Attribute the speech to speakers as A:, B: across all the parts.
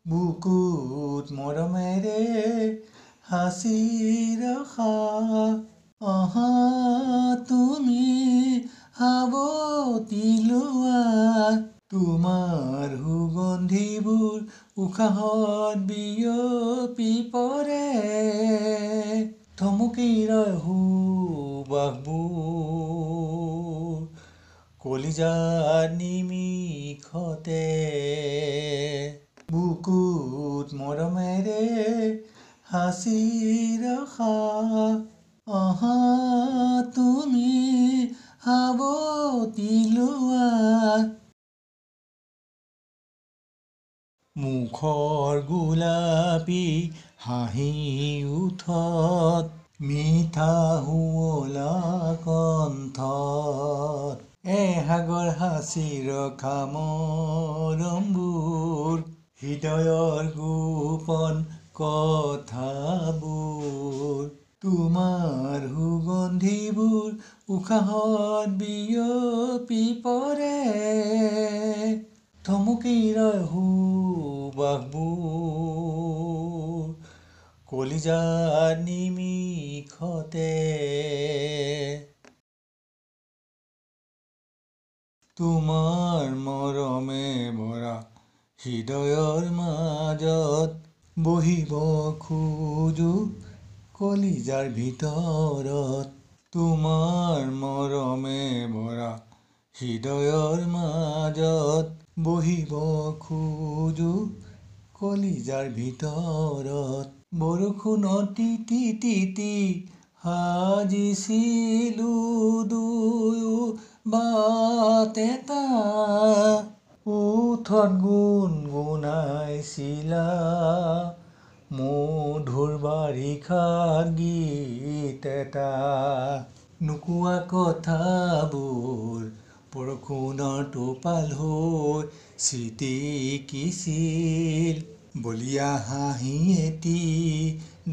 A: বুকুত মৰমেৰে সাঁচি ৰখা অহা তুমি সাৱটি লোৱা তোমাৰ সুগন্ধিবোৰ উশাহত বিয়পি পৰে থমকি ৰয় সুবাসবোৰ কলিজাৰ নিমিষতে বুকুত মৰমেৰে সাঁচি ৰখা অহা তুমি সাৱটি লোৱা মুখৰ গোলাপী হাঁহি উঠত মিঠা শুৱলা কণ্ঠত এসাগৰ সাঁচি ৰখা মৰমবোৰ হৃদয়ৰ গোপন কথাবোৰ তোমাৰ সুগন্ধিবোৰ উশাহত বিয়পি পৰে থমকি ৰয় সুবাসবোৰ কলিজাৰ নিমিষতে তোমাৰ মৰমে ভৰা হৃদয়ৰ মাজত বহিব খোজো কলিজাৰ ভিতৰত তোমাৰ মৰমে ভৰা হৃদয়ৰ মাজত বহিব খোজো কলিজাৰ ভিতৰত বৰষুণত তিতি তিতি সাজিছিলো দুয়ো বাট এটা ওঠত গুণগুণাইছিলা মধুৰ বাৰিষাৰ গীত এটা নোকোৱা কথাবোৰ বৰষুণৰ টোপাল হৈ ছিটিকিছিল বলিয়া হাঁহি এটি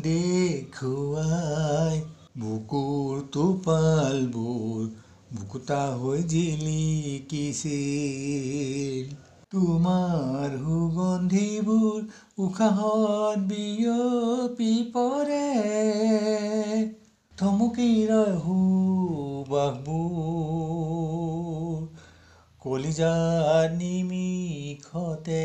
A: দেখুৱাই বুকুৰ টোপালবোৰ বুকুতা হৈ জিলিকিছিল তোমাৰ সুগন্ধিবোৰ উশাহত বিয়পি পৰে থমকি ৰয় সুবাসবোৰ কলিজাৰ নিমিষতে